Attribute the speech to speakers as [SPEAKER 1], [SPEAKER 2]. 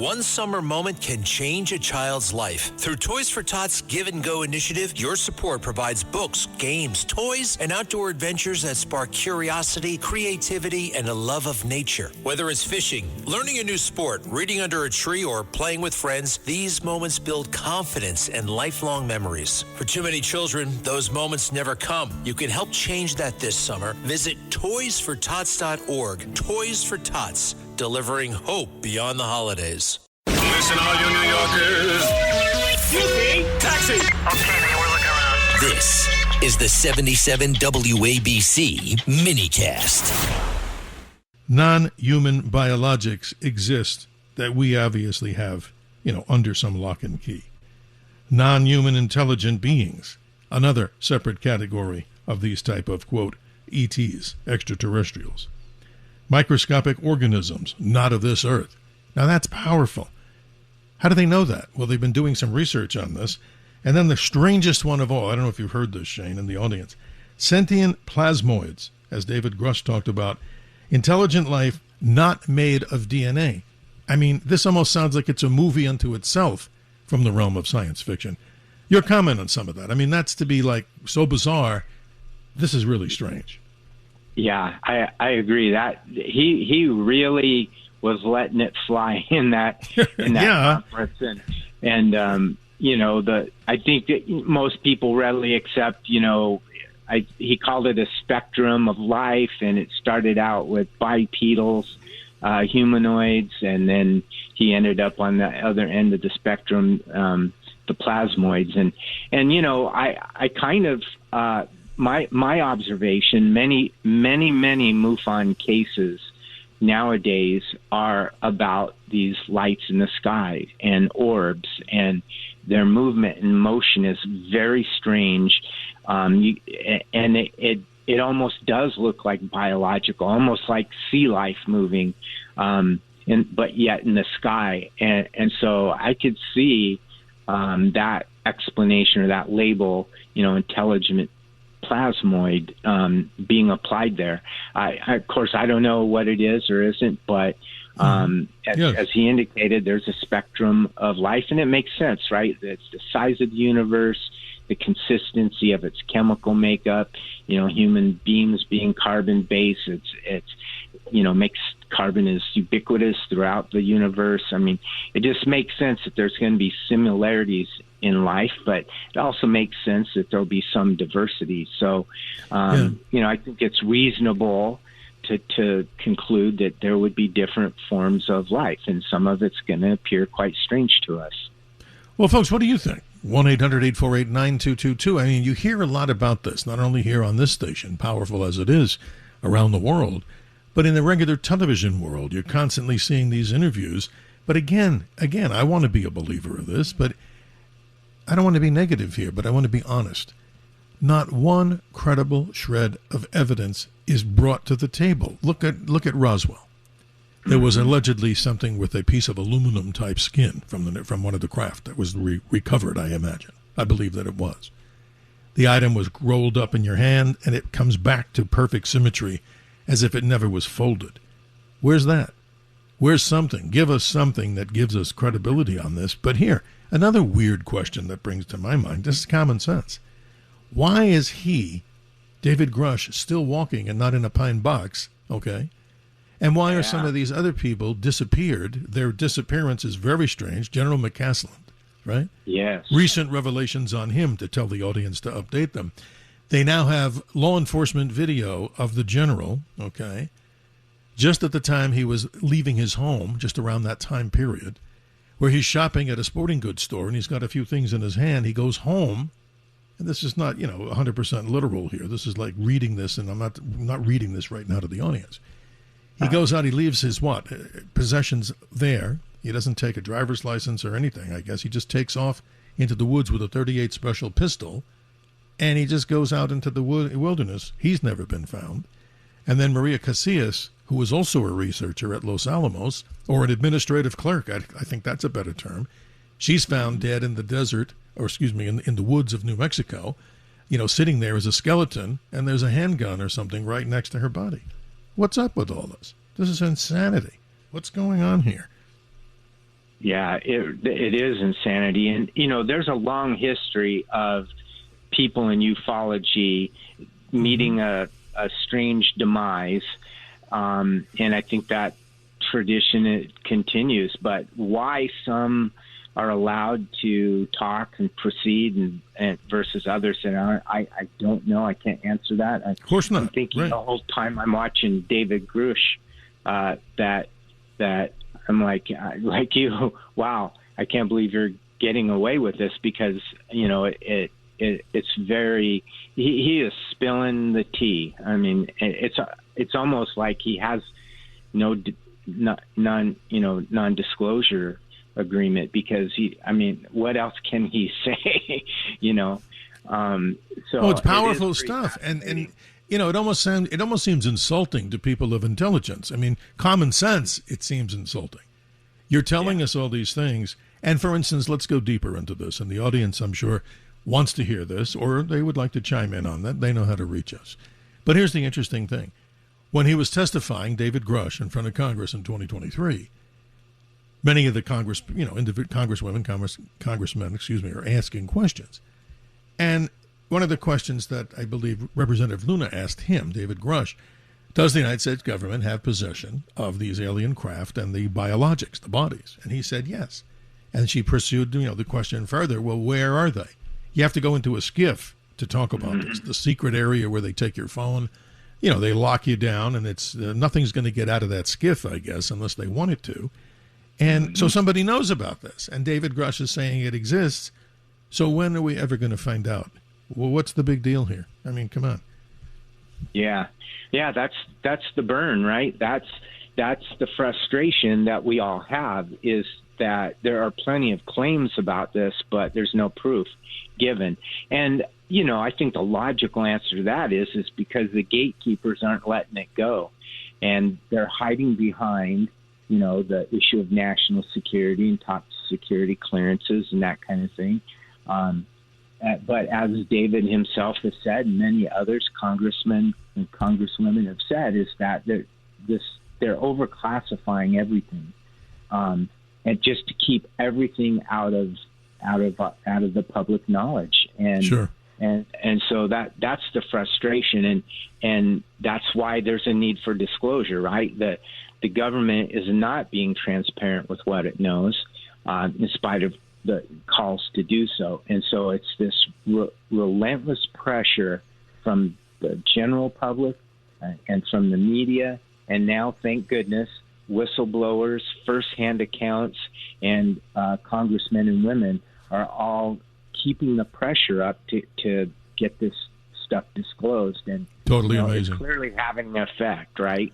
[SPEAKER 1] One summer moment can change a child's life. Through Toys for Tots Give and Go initiative, your support provides books, games, toys, and outdoor adventures that spark curiosity, creativity, and a love of nature. Whether it's fishing, learning a new sport, reading under a tree, or playing with friends, these moments build confidence and lifelong memories. For too many children, those moments never come. You can help change that this summer. Visit toysfortots.org. Toys for Tots, delivering hope beyond the holidays.
[SPEAKER 2] Listen, all you New Yorkers. Excuse me. Taxi.
[SPEAKER 3] Okay, man, we're looking around.
[SPEAKER 1] This is the 77 WABC minicast.
[SPEAKER 4] Non-human biologics exist that we obviously have, under some lock and key. Non-human intelligent beings, another separate category of these type of, quote, ETs, extraterrestrials. Microscopic organisms, not of this earth. Now that's powerful. How do they know that? Well, they've been doing some research on this. And then the strangest one of all, I don't know if you've heard this, Shane, in the audience, sentient plasmoids, as David Grush talked about, intelligent life not made of DNA. I mean, this almost sounds like it's a movie unto itself from the realm of science fiction. Your comment on some of that. I mean, that's to be like so bizarre. This is really strange.
[SPEAKER 5] Yeah, I agree that he really was letting it fly in that
[SPEAKER 4] Yeah.
[SPEAKER 5] conference, and I think that most people readily accept. He called it a spectrum of life, and it started out with bipedals, humanoids, and then he ended up on the other end of the spectrum, the plasmoids, and I kind of. My observation, many MUFON cases nowadays are about these lights in the sky and orbs, and their movement and motion is very strange, and it almost does look like biological, almost like sea life moving, but yet in the sky, and so I could see that explanation or that label, intelligent plasmoid being applied there. Of course, I don't know what it is or isn't, but as he indicated, there's a spectrum of life, and it makes sense, right? It's the size of the universe, the consistency of its chemical makeup. Human beings being carbon-based, it's makes carbon is ubiquitous throughout the universe. I mean, it just makes sense that there's going to be similarities in life, but it also makes sense that there'll be some diversity. So, I think it's reasonable to conclude that there would be different forms of life, and some of it's going to appear quite strange to us.
[SPEAKER 4] Well, folks, what do you think? 1-800-848-9222. I mean, you hear a lot about this, not only here on this station, powerful as it is around the world, but in the regular television world. You're constantly seeing these interviews. But again, I want to be a believer of this, but I don't want to be negative here, but I want to be honest. Not one credible shred of evidence is brought to the table. Look at Roswell. There was allegedly something with a piece of aluminum type skin from one of the craft that was recovered, I imagine. I believe that it was. The item was rolled up in your hand, and it comes back to perfect symmetry as if it never was folded. Where's that? Where's something? Give us something that gives us credibility on this. But here, another weird question that brings to my mind, this is common sense. Why is he, David Grush, still walking and not in a pine box, okay? And why are some of these other people disappeared? Their disappearance is very strange. General McCaslin, right?
[SPEAKER 5] Yes.
[SPEAKER 4] Recent revelations on him to tell the audience to update them. They now have law enforcement video of the general, okay, just at the time he was leaving his home, just around that time period, where he's shopping at a sporting goods store and he's got a few things in his hand. He goes home, and this is not, 100% literal here. This is like reading this, and I'm not reading this right now to the audience. He goes out, he leaves his possessions there. He doesn't take a driver's license or anything, I guess. He just takes off into the woods with a .38 special pistol, and he just goes out into the wilderness. He's never been found. And then Maria Casillas, who was also a researcher at Los Alamos, or an administrative clerk, I think that's a better term, she's found dead in the desert, or excuse me, in the woods of New Mexico, sitting there as a skeleton, and there's a handgun or something right next to her body. What's up with all this? This is insanity. What's going on here?
[SPEAKER 5] Yeah, it is insanity. And, there's a long history of people in ufology meeting a strange demise. And I think that tradition, it continues. But why some are allowed to talk and proceed and versus others that aren't, I don't know. I can't answer that.
[SPEAKER 4] Of course not.
[SPEAKER 5] I'm thinking
[SPEAKER 4] right.
[SPEAKER 5] The whole time I'm watching David Grush, that I'm like you, wow, I can't believe you're getting away with this, because, it's very, he is spilling the tea. I mean, it's almost like he has non-disclosure agreement, because what else can he say? So
[SPEAKER 4] it's powerful stuff, and it almost seems insulting to people of intelligence. I mean, common sense, it seems insulting. You're telling us all these things, and for instance, let's go deeper into this, and the audience, I'm sure, wants to hear this, or they would like to chime in on that. They know how to reach us. But here's the interesting thing. When he was testifying, David Grush, in front of Congress in 2023, many of the congressmen, are asking questions. And one of the questions that I believe Representative Luna asked him, David Grush, does the United States government have possession of these alien craft and the biologics, the bodies? And he said yes. And she pursued, the question further. Well, where are they? You have to go into a skiff to talk about this, the secret area where they take your phone. They lock you down, and it's nothing's going to get out of that skiff, I guess, unless they want it to. And so somebody knows about this, and David Grush is saying it exists. So when are we ever going to find out? Well, what's the big deal here? I mean, come on.
[SPEAKER 5] Yeah, that's the burn, right? That's the frustration that we all have, is that there are plenty of claims about this, but there's no proof given. And I think the logical answer to that is because the gatekeepers aren't letting it go, and they're hiding behind the issue of national security and top security clearances and that kind of thing. But as David himself has said, and many others, congressmen and congresswomen have said, is that they're overclassifying everything, and just to keep everything out of the public knowledge. And
[SPEAKER 4] sure.
[SPEAKER 5] And so that's the frustration, and that's why there's a need for disclosure, right? That the government is not being transparent with what it knows, in spite of the calls to do so. And so it's this relentless pressure from the general public and from the media, and now, thank goodness, whistleblowers, firsthand accounts, and congressmen and women are all keeping the pressure up to get this stuff disclosed. And
[SPEAKER 4] totally amazing.
[SPEAKER 5] It's clearly having an effect, right?